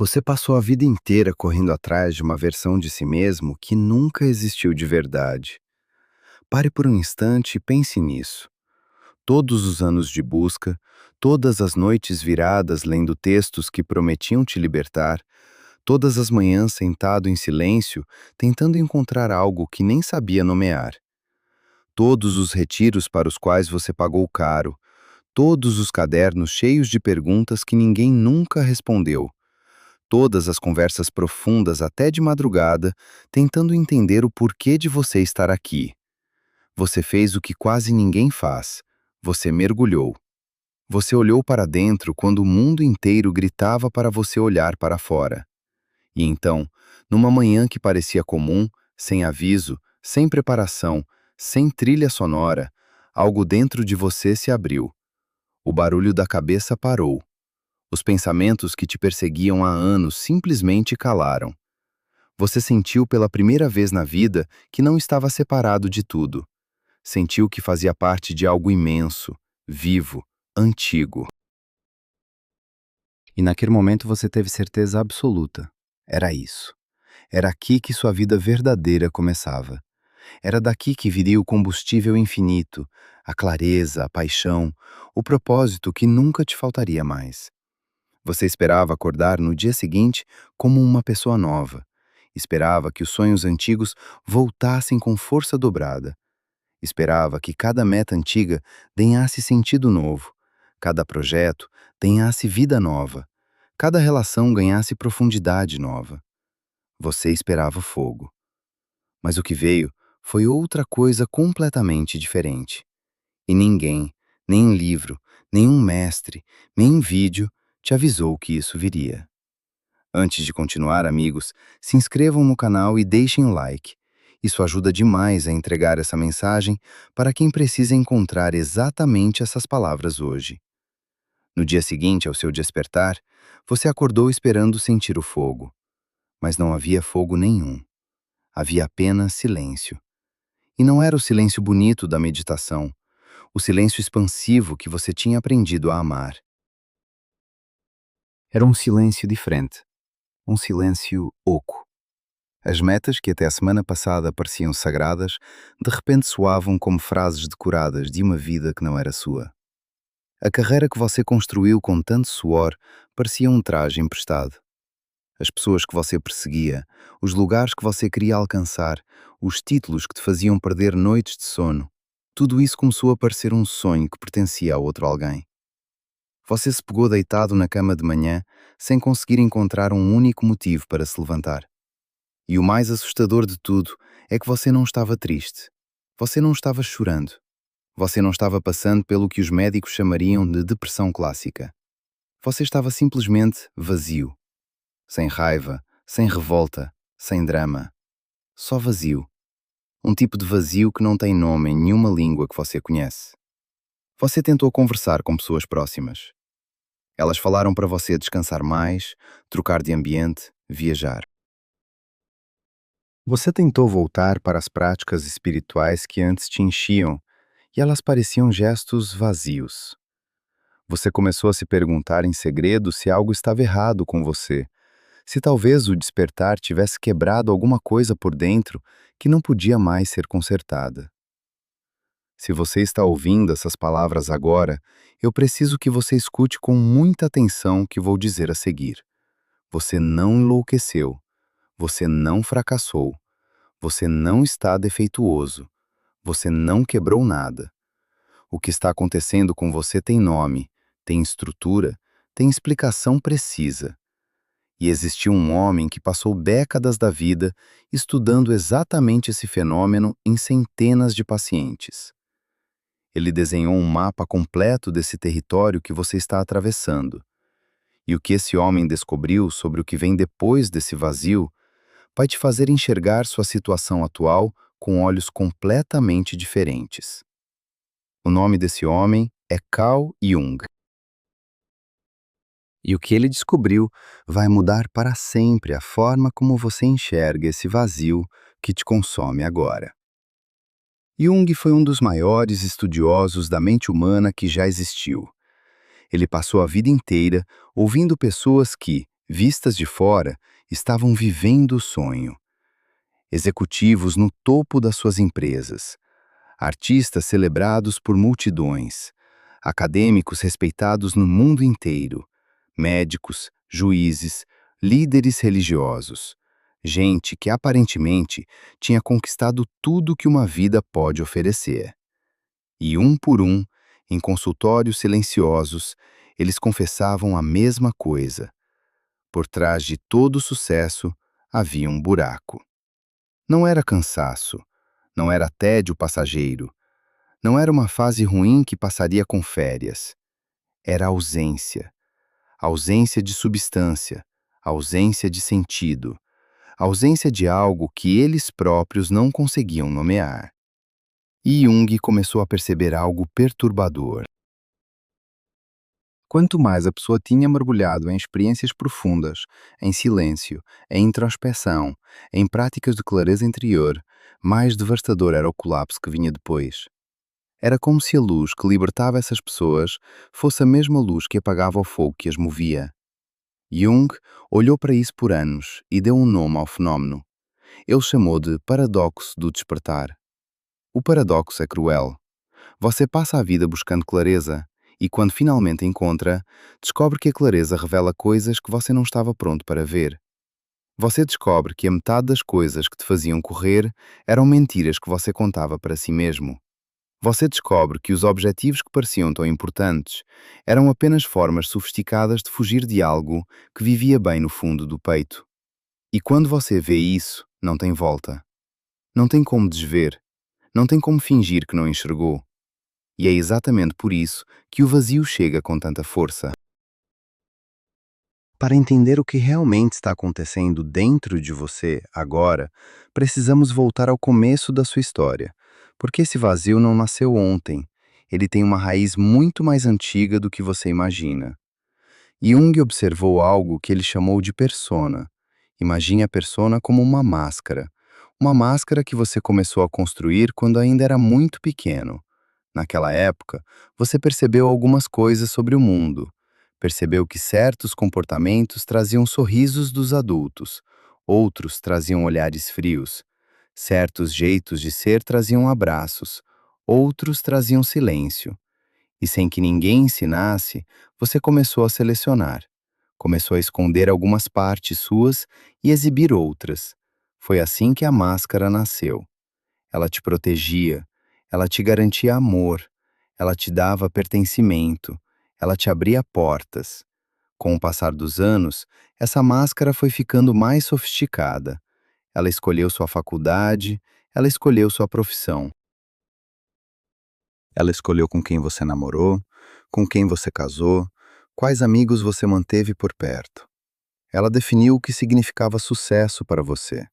Você passou a vida inteira correndo atrás de uma versão de si mesmo que nunca existiu de verdade. Pare por um instante e pense nisso. Todos os anos de busca, todas as noites viradas lendo textos que prometiam te libertar, todas as manhãs sentado em silêncio, tentando encontrar algo que nem sabia nomear. Todos os retiros para os quais você pagou caro, todos os cadernos cheios de perguntas que ninguém nunca respondeu. Todas as conversas profundas até de madrugada, tentando entender o porquê de você estar aqui. Você fez o que quase ninguém faz. Você mergulhou. Você olhou para dentro quando o mundo inteiro gritava para você olhar para fora. E então, numa manhã que parecia comum, sem aviso, sem preparação, sem trilha sonora, algo dentro de você se abriu. O barulho da cabeça parou. Os pensamentos que te perseguiam há anos simplesmente calaram. Você sentiu pela primeira vez na vida que não estava separado de tudo. Sentiu que fazia parte de algo imenso, vivo, antigo. E naquele momento você teve certeza absoluta. Era isso. Era aqui que sua vida verdadeira começava. Era daqui que viria o combustível infinito, a clareza, a paixão, o propósito que nunca te faltaria mais. Você esperava acordar no dia seguinte como uma pessoa nova. Esperava que os sonhos antigos voltassem com força dobrada. Esperava que cada meta antiga ganhasse sentido novo, cada projeto ganhasse vida nova, cada relação ganhasse profundidade nova. Você esperava fogo. Mas o que veio foi outra coisa completamente diferente. E ninguém, nem livro, nenhum mestre, nem vídeo te avisou que isso viria. Antes de continuar, amigos, se inscrevam no canal e deixem o like. Isso ajuda demais a entregar essa mensagem para quem precisa encontrar exatamente essas palavras hoje. No dia seguinte ao seu despertar, você acordou esperando sentir o fogo. Mas não havia fogo nenhum. Havia apenas silêncio. E não era o silêncio bonito da meditação, o silêncio expansivo que você tinha aprendido a amar. Era um silêncio diferente. Um silêncio oco. As metas que até a semana passada pareciam sagradas, de repente soavam como frases decoradas de uma vida que não era sua. A carreira que você construiu com tanto suor parecia um traje emprestado. As pessoas que você perseguia, os lugares que você queria alcançar, os títulos que te faziam perder noites de sono, tudo isso começou a parecer um sonho que pertencia a outro alguém. Você se pegou deitado na cama de manhã, sem conseguir encontrar um único motivo para se levantar. E o mais assustador de tudo é que você não estava triste. Você não estava chorando. Você não estava passando pelo que os médicos chamariam de depressão clássica. Você estava simplesmente vazio. Sem raiva, sem revolta, sem drama. Só vazio. Um tipo de vazio que não tem nome em nenhuma língua que você conhece. Você tentou conversar com pessoas próximas. Elas falaram para você descansar mais, trocar de ambiente, viajar. Você tentou voltar para as práticas espirituais que antes te enchiam, e elas pareciam gestos vazios. Você começou a se perguntar em segredo se algo estava errado com você, se talvez o despertar tivesse quebrado alguma coisa por dentro que não podia mais ser consertada. Se você está ouvindo essas palavras agora, eu preciso que você escute com muita atenção o que vou dizer a seguir. Você não enlouqueceu. Você não fracassou. Você não está defeituoso. Você não quebrou nada. O que está acontecendo com você tem nome, tem estrutura, tem explicação precisa. E existiu um homem que passou décadas da vida estudando exatamente esse fenômeno em centenas de pacientes. Ele desenhou um mapa completo desse território que você está atravessando. E o que esse homem descobriu sobre o que vem depois desse vazio vai te fazer enxergar sua situação atual com olhos completamente diferentes. O nome desse homem é Carl Jung. E o que ele descobriu vai mudar para sempre a forma como você enxerga esse vazio que te consome agora. Jung foi um dos maiores estudiosos da mente humana que já existiu. Ele passou a vida inteira ouvindo pessoas que, vistas de fora, estavam vivendo o sonho. Executivos no topo das suas empresas, artistas celebrados por multidões, acadêmicos respeitados no mundo inteiro, médicos, juízes, líderes religiosos, gente que aparentemente tinha conquistado tudo que uma vida pode oferecer. E um por um, em consultórios silenciosos, eles confessavam a mesma coisa. Por trás de todo sucesso havia um buraco. Não era cansaço, não era tédio passageiro, não era uma fase ruim que passaria com férias. Era ausência, ausência de substância, ausência de sentido, ausência de algo que eles próprios não conseguiam nomear. E Jung começou a perceber algo perturbador. Quanto mais a pessoa tinha mergulhado em experiências profundas, em silêncio, em introspeção, em práticas de clareza interior, mais devastador era o colapso que vinha depois. Era como se a luz que libertava essas pessoas fosse a mesma luz que apagava o fogo que as movia. Jung olhou para isso por anos e deu um nome ao fenómeno. Ele chamou de paradoxo do despertar. O paradoxo é cruel. Você passa a vida buscando clareza e, quando finalmente encontra, descobre que a clareza revela coisas que você não estava pronto para ver. Você descobre que a metade das coisas que te faziam correr eram mentiras que você contava para si mesmo. Você descobre que os objetivos que pareciam tão importantes eram apenas formas sofisticadas de fugir de algo que vivia bem no fundo do peito. E quando você vê isso, não tem volta. Não tem como desver. Não tem como fingir que não enxergou. E é exatamente por isso que o vazio chega com tanta força. Para entender o que realmente está acontecendo dentro de você, agora, precisamos voltar ao começo da sua história, porque esse vazio não nasceu ontem. Ele tem uma raiz muito mais antiga do que você imagina. Jung observou algo que ele chamou de persona. Imagine a persona como uma máscara que você começou a construir quando ainda era muito pequeno. Naquela época, você percebeu algumas coisas sobre o mundo. Percebeu que certos comportamentos traziam sorrisos dos adultos, outros traziam olhares frios. Certos jeitos de ser traziam abraços, outros traziam silêncio. E sem que ninguém ensinasse, você começou a selecionar. Começou a esconder algumas partes suas e exibir outras. Foi assim que a máscara nasceu. Ela te protegia, ela te garantia amor, ela te dava pertencimento, ela te abria portas. Com o passar dos anos, essa máscara foi ficando mais sofisticada. Ela escolheu sua faculdade, ela escolheu sua profissão. Ela escolheu com quem você namorou, com quem você casou, quais amigos você manteve por perto. Ela definiu o que significava sucesso para você.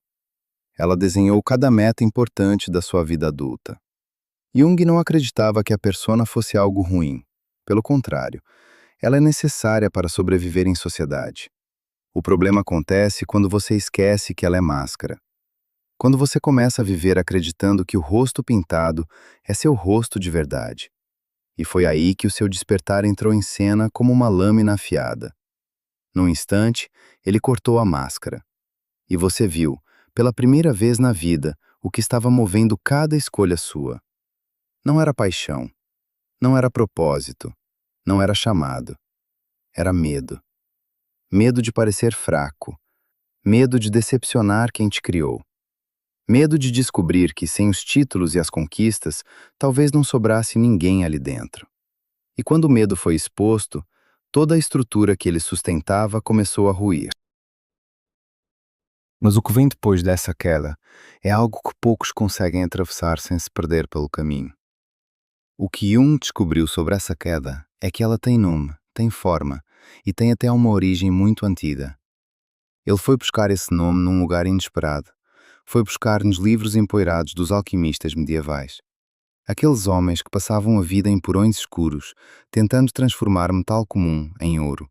Ela desenhou cada meta importante da sua vida adulta. Jung não acreditava que a persona fosse algo ruim. Pelo contrário, ela é necessária para sobreviver em sociedade. O problema acontece quando você esquece que ela é máscara. Quando você começa a viver acreditando que o rosto pintado é seu rosto de verdade. E foi aí que o seu despertar entrou em cena como uma lâmina afiada. Num instante, ele cortou a máscara. E você viu, pela primeira vez na vida, o que estava movendo cada escolha sua. Não era paixão, não era propósito, não era chamado. Era medo. Medo de parecer fraco. Medo de decepcionar quem te criou. Medo de descobrir que, sem os títulos e as conquistas, talvez não sobrasse ninguém ali dentro. E quando o medo foi exposto, toda a estrutura que ele sustentava começou a ruir. Mas o que vem depois dessa queda é algo que poucos conseguem atravessar sem se perder pelo caminho. O que Jung descobriu sobre essa queda é que ela tem nome, tem forma e tem até uma origem muito antiga. Ele foi buscar esse nome num lugar inesperado. Foi buscar nos livros empoeirados dos alquimistas medievais. Aqueles homens que passavam a vida em porões escuros, tentando transformar metal comum em ouro.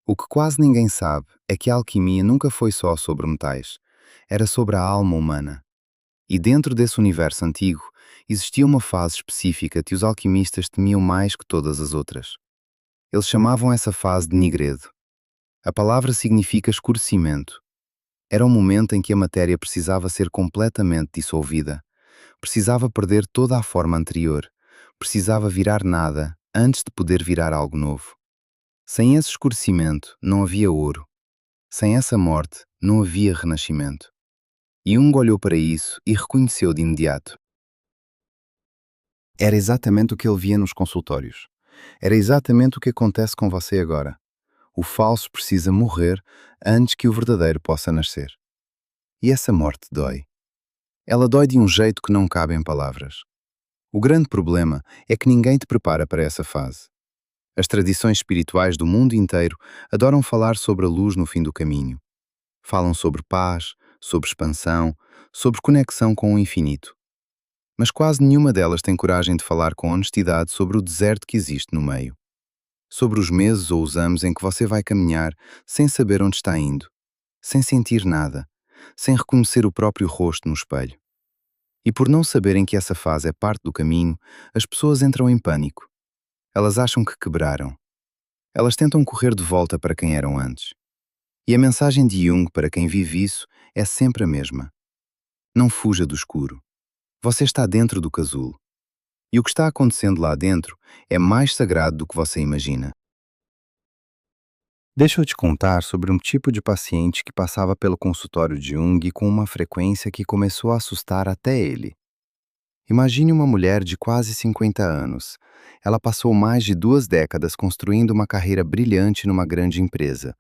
O que quase ninguém sabe é que a alquimia nunca foi só sobre metais. Era sobre a alma humana. E dentro desse universo antigo, existia uma fase específica que os alquimistas temiam mais que todas as outras. Eles chamavam essa fase de nigredo. A palavra significa escurecimento. Era um momento em que a matéria precisava ser completamente dissolvida. Precisava perder toda a forma anterior. Precisava virar nada antes de poder virar algo novo. Sem esse escurecimento, não havia ouro. Sem essa morte, não havia renascimento. Jung olhou para isso e reconheceu de imediato. Era exatamente o que ele via nos consultórios. Era exatamente o que acontece com você agora. O falso precisa morrer antes que o verdadeiro possa nascer. E essa morte dói. Ela dói de um jeito que não cabe em palavras. O grande problema é que ninguém te prepara para essa fase. As tradições espirituais do mundo inteiro adoram falar sobre a luz no fim do caminho. Falam sobre paz, sobre expansão, sobre conexão com o infinito. Mas quase nenhuma delas tem coragem de falar com honestidade sobre o deserto que existe no meio. Sobre os meses ou os anos em que você vai caminhar sem saber onde está indo, sem sentir nada, sem reconhecer o próprio rosto no espelho. E por não saberem que essa fase é parte do caminho, as pessoas entram em pânico. Elas acham que quebraram. Elas tentam correr de volta para quem eram antes. E a mensagem de Jung para quem vive isso é sempre a mesma. Não fuja do escuro. Você está dentro do casulo. E o que está acontecendo lá dentro é mais sagrado do que você imagina. Deixa eu te contar sobre um tipo de paciente que passava pelo consultório de Jung com uma frequência que começou a assustar até ele. Imagine uma mulher de quase 50 anos. Ela passou mais de 2 décadas construindo uma carreira brilhante numa grande empresa.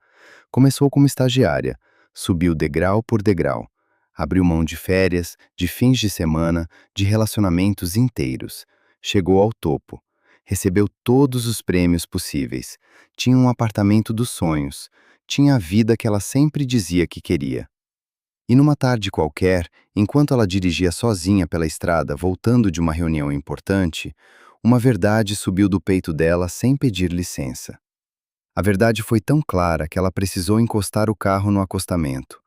Começou como estagiária, subiu degrau por degrau. Abriu mão de férias, de fins de semana, de relacionamentos inteiros. Chegou ao topo. Recebeu todos os prêmios possíveis. Tinha um apartamento dos sonhos. Tinha a vida que ela sempre dizia que queria. E numa tarde qualquer, enquanto ela dirigia sozinha pela estrada voltando de uma reunião importante, uma verdade subiu do peito dela sem pedir licença. A verdade foi tão clara que ela precisou encostar o carro no acostamento.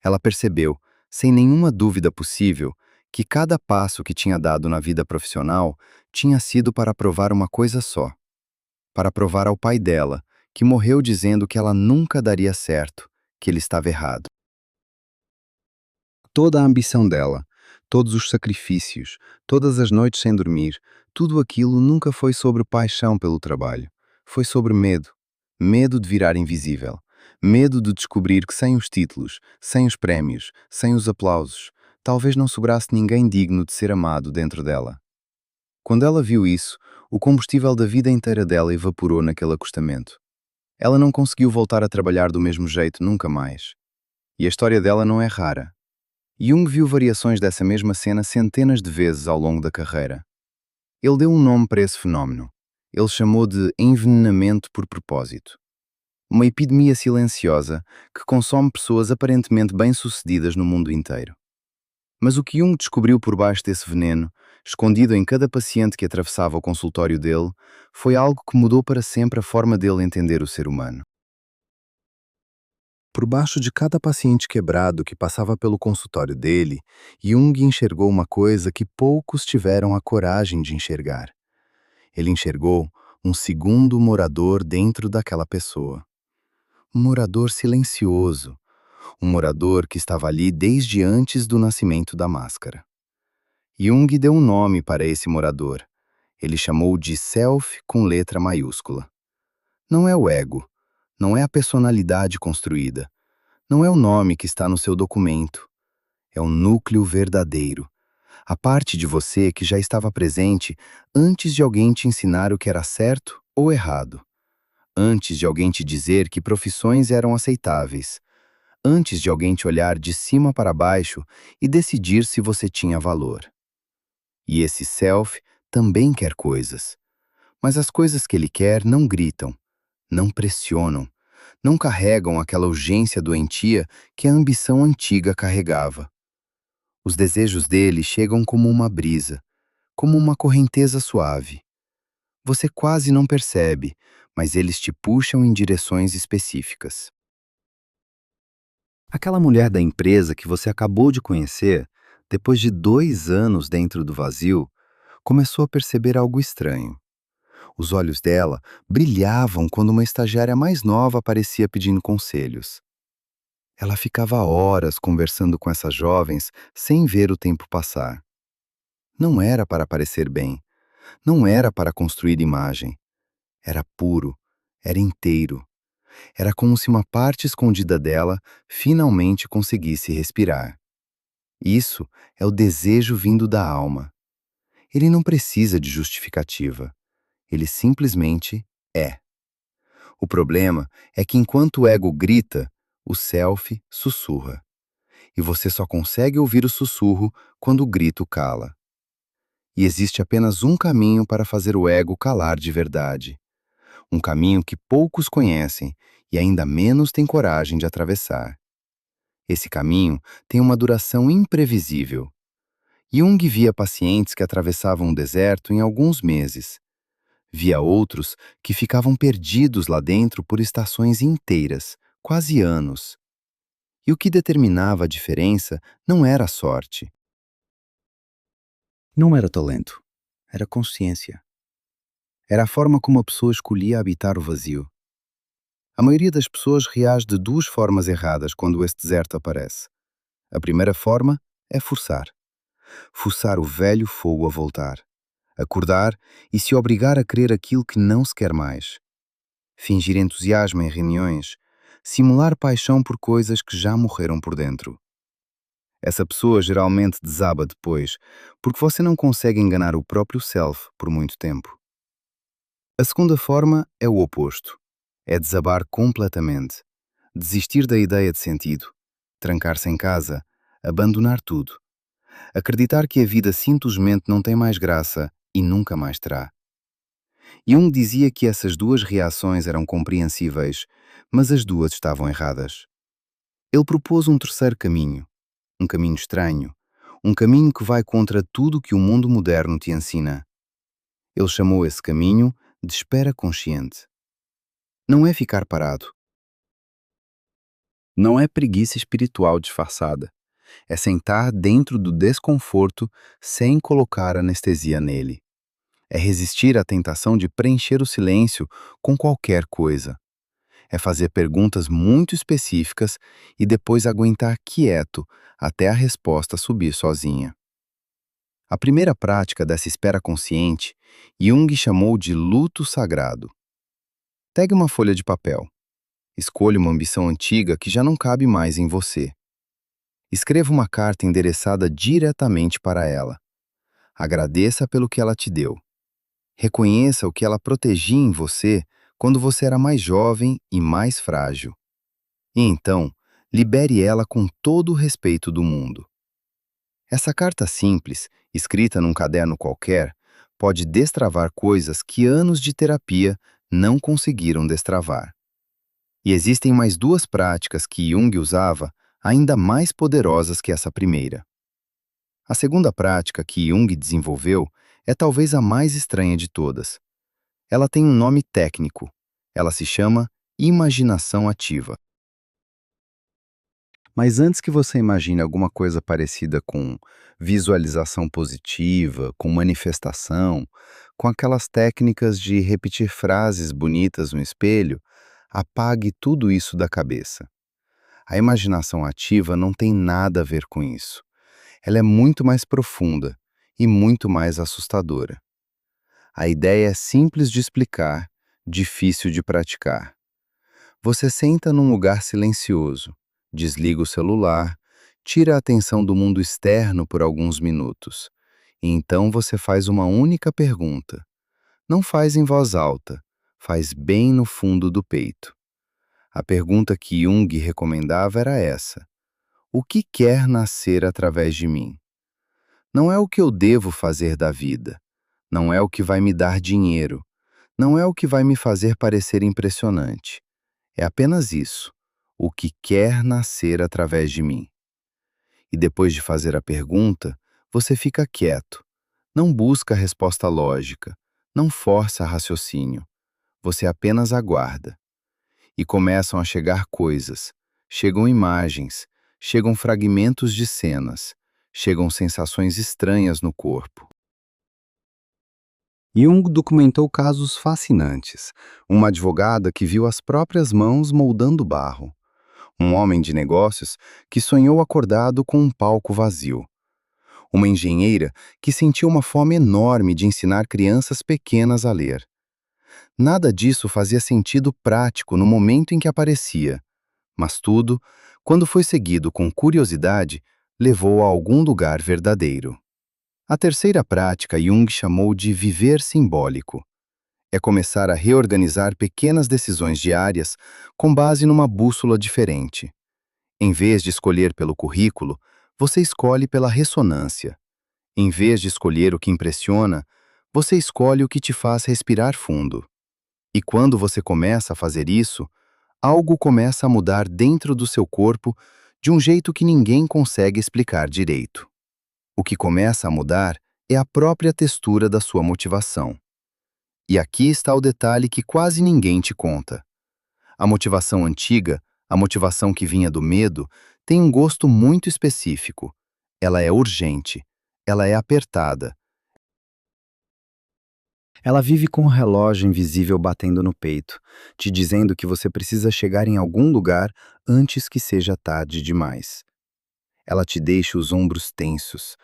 Ela percebeu, sem nenhuma dúvida possível, que cada passo que tinha dado na vida profissional tinha sido para provar uma coisa só. Para provar ao pai dela, que morreu dizendo que ela nunca daria certo, que ele estava errado. Toda a ambição dela, todos os sacrifícios, todas as noites sem dormir, tudo aquilo nunca foi sobre paixão pelo trabalho. Foi sobre medo. Medo de virar invisível. Medo de descobrir que sem os títulos, sem os prémios, sem os aplausos, talvez não sobrasse ninguém digno de ser amado dentro dela. Quando ela viu isso, o combustível da vida inteira dela evaporou naquele acostamento. Ela não conseguiu voltar a trabalhar do mesmo jeito nunca mais. E a história dela não é rara. Jung viu variações dessa mesma cena centenas de vezes ao longo da carreira. Ele deu um nome para esse fenómeno. Ele chamou de envenenamento por propósito. Uma epidemia silenciosa que consome pessoas aparentemente bem-sucedidas no mundo inteiro. Mas o que Jung descobriu por baixo desse veneno, escondido em cada paciente que atravessava o consultório dele, foi algo que mudou para sempre a forma dele entender o ser humano. Por baixo de cada paciente quebrado que passava pelo consultório dele, Jung enxergou uma coisa que poucos tiveram a coragem de enxergar. Ele enxergou um segundo morador dentro daquela pessoa. Um morador silencioso, um morador que estava ali desde antes do nascimento da máscara. Jung deu um nome para esse morador. Ele chamou de Self com letra maiúscula. Não é o ego, não é a personalidade construída. Não é o nome que está no seu documento. É o núcleo verdadeiro. A parte de você que já estava presente antes de alguém te ensinar o que era certo ou errado. Antes de alguém te dizer que profissões eram aceitáveis. Antes de alguém te olhar de cima para baixo e decidir se você tinha valor. E esse self também quer coisas. Mas as coisas que ele quer não gritam, não pressionam, não carregam aquela urgência doentia que a ambição antiga carregava. Os desejos dele chegam como uma brisa, como uma correnteza suave. Você quase não percebe, mas eles te puxam em direções específicas. Aquela mulher da empresa que você acabou de conhecer, depois de 2 anos dentro do vazio, começou a perceber algo estranho. Os olhos dela brilhavam quando uma estagiária mais nova aparecia pedindo conselhos. Ela ficava horas conversando com essas jovens sem ver o tempo passar. Não era para parecer bem, não era para construir imagem. Era puro, era inteiro. Era como se uma parte escondida dela finalmente conseguisse respirar. Isso é o desejo vindo da alma. Ele não precisa de justificativa. Ele simplesmente é. O problema é que enquanto o ego grita, o self sussurra. E você só consegue ouvir o sussurro quando o grito cala. E existe apenas um caminho para fazer o ego calar de verdade. Um caminho que poucos conhecem e ainda menos têm coragem de atravessar. Esse caminho tem uma duração imprevisível. Jung via pacientes que atravessavam o deserto em alguns meses. Via outros que ficavam perdidos lá dentro por estações inteiras, quase anos. E o que determinava a diferença não era a sorte. Não era talento. Era consciência. Era a forma como a pessoa escolhia habitar o vazio. A maioria das pessoas reage de duas formas erradas quando esse deserto aparece. A primeira forma é forçar. Forçar o velho fogo a voltar. Acordar e se obrigar a querer aquilo que não se quer mais. Fingir entusiasmo em reuniões. Simular paixão por coisas que já morreram por dentro. Essa pessoa geralmente desaba depois, porque você não consegue enganar o próprio self por muito tempo. A segunda forma é o oposto. É desabar completamente. Desistir da ideia de sentido. Trancar-se em casa. Abandonar tudo. Acreditar que a vida simplesmente não tem mais graça e nunca mais terá. Jung dizia que essas duas reações eram compreensíveis, mas as duas estavam erradas. Ele propôs um terceiro caminho, um caminho estranho, um caminho que vai contra tudo que o mundo moderno te ensina. Ele chamou esse caminho de espera consciente. Não é ficar parado. Não é preguiça espiritual disfarçada. É sentar dentro do desconforto sem colocar anestesia nele. É resistir à tentação de preencher o silêncio com qualquer coisa. É fazer perguntas muito específicas e depois aguentar quieto até a resposta subir sozinha. A primeira prática dessa espera consciente, Jung chamou de luto sagrado. Pegue uma folha de papel. Escolha uma ambição antiga que já não cabe mais em você. Escreva uma carta endereçada diretamente para ela. Agradeça pelo que ela te deu. Reconheça o que ela protegia em você quando você era mais jovem e mais frágil. E então, libere ela com todo o respeito do mundo. Essa carta simples, escrita num caderno qualquer, pode destravar coisas que anos de terapia não conseguiram destravar. E existem mais duas práticas que Jung usava, ainda mais poderosas que essa primeira. A segunda prática que Jung desenvolveu é talvez a mais estranha de todas. Ela tem um nome técnico. Ela se chama imaginação ativa. Mas antes que você imagine alguma coisa parecida com visualização positiva, com manifestação, com aquelas técnicas de repetir frases bonitas no espelho, apague tudo isso da cabeça. A imaginação ativa não tem nada a ver com isso. Ela é muito mais profunda e muito mais assustadora. A ideia é simples de explicar, difícil de praticar. Você senta num lugar silencioso, desliga o celular, tira a atenção do mundo externo por alguns minutos. E então você faz uma única pergunta. Não faz em voz alta, faz bem no fundo do peito. A pergunta que Jung recomendava era essa: o que quer nascer através de mim? Não é o que eu devo fazer da vida, não é o que vai me dar dinheiro, não é o que vai me fazer parecer impressionante. É apenas isso, o que quer nascer através de mim. E depois de fazer a pergunta, você fica quieto. Não busca a resposta lógica, não força raciocínio. Você apenas aguarda. E começam a chegar coisas, chegam imagens, chegam fragmentos de cenas, chegam sensações estranhas no corpo. Jung documentou casos fascinantes. Uma advogada que viu as próprias mãos moldando barro. Um homem de negócios que sonhou acordado com um palco vazio. Uma engenheira que sentiu uma fome enorme de ensinar crianças pequenas a ler. Nada disso fazia sentido prático no momento em que aparecia, mas tudo, quando foi seguido com curiosidade, levou a algum lugar verdadeiro. A terceira prática Jung chamou de viver simbólico. É começar a reorganizar pequenas decisões diárias com base numa bússola diferente. Em vez de escolher pelo currículo, você escolhe pela ressonância. Em vez de escolher o que impressiona, você escolhe o que te faz respirar fundo. E quando você começa a fazer isso, algo começa a mudar dentro do seu corpo de um jeito que ninguém consegue explicar direito. O que começa a mudar é a própria textura da sua motivação. E aqui está o detalhe que quase ninguém te conta. A motivação antiga, a motivação que vinha do medo, tem um gosto muito específico. Ela é urgente, ela é apertada. Ela vive com o relógio invisível batendo no peito, te dizendo que você precisa chegar em algum lugar antes que seja tarde demais. Ela te deixa os ombros tensos.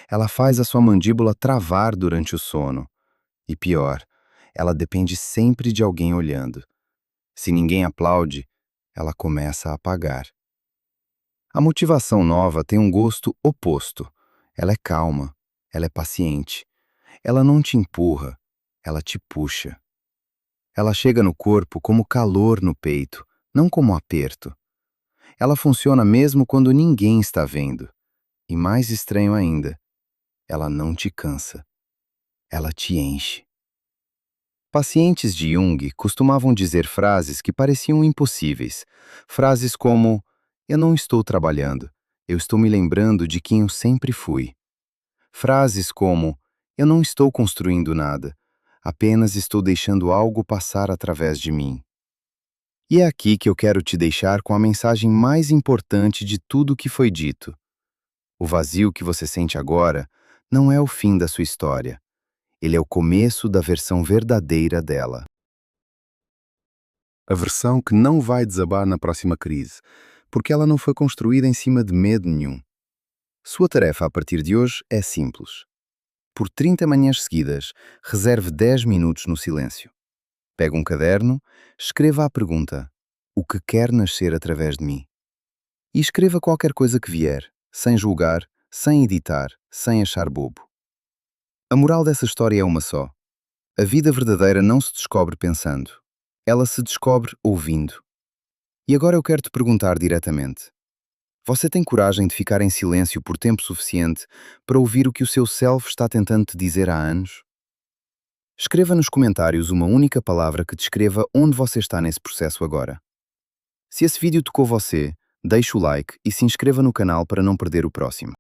Ela faz a sua mandíbula travar durante o sono. E pior, ela depende sempre de alguém olhando. Se ninguém aplaude, ela começa a apagar. A motivação nova tem um gosto oposto. Ela é calma, ela é paciente. Ela não te empurra, ela te puxa. Ela chega no corpo como calor no peito, não como aperto. Ela funciona mesmo quando ninguém está vendo. E mais estranho ainda, ela não te cansa. Ela te enche. Pacientes de Jung costumavam dizer frases que pareciam impossíveis. Frases como: eu não estou trabalhando, eu estou me lembrando de quem eu sempre fui. Frases como: eu não estou construindo nada, apenas estou deixando algo passar através de mim. E é aqui que eu quero te deixar com a mensagem mais importante de tudo o que foi dito. O vazio que você sente agora não é o fim da sua história. Ele é o começo da versão verdadeira dela. A versão que não vai desabar na próxima crise, porque ela não foi construída em cima de medo nenhum. Sua tarefa a partir de hoje é simples. Por 30 manhãs seguidas, reserve 10 minutos no silêncio. Pegue um caderno, escreva a pergunta: o que quer nascer através de mim? E escreva qualquer coisa que vier, sem julgar, sem editar, sem achar bobo. A moral dessa história é uma só. A vida verdadeira não se descobre pensando. Ela se descobre ouvindo. E agora eu quero te perguntar diretamente. Você tem coragem de ficar em silêncio por tempo suficiente para ouvir o que o seu self está tentando te dizer há anos? Escreva nos comentários uma única palavra que descreva onde você está nesse processo agora. Se esse vídeo tocou você, deixe o like e se inscreva no canal para não perder o próximo.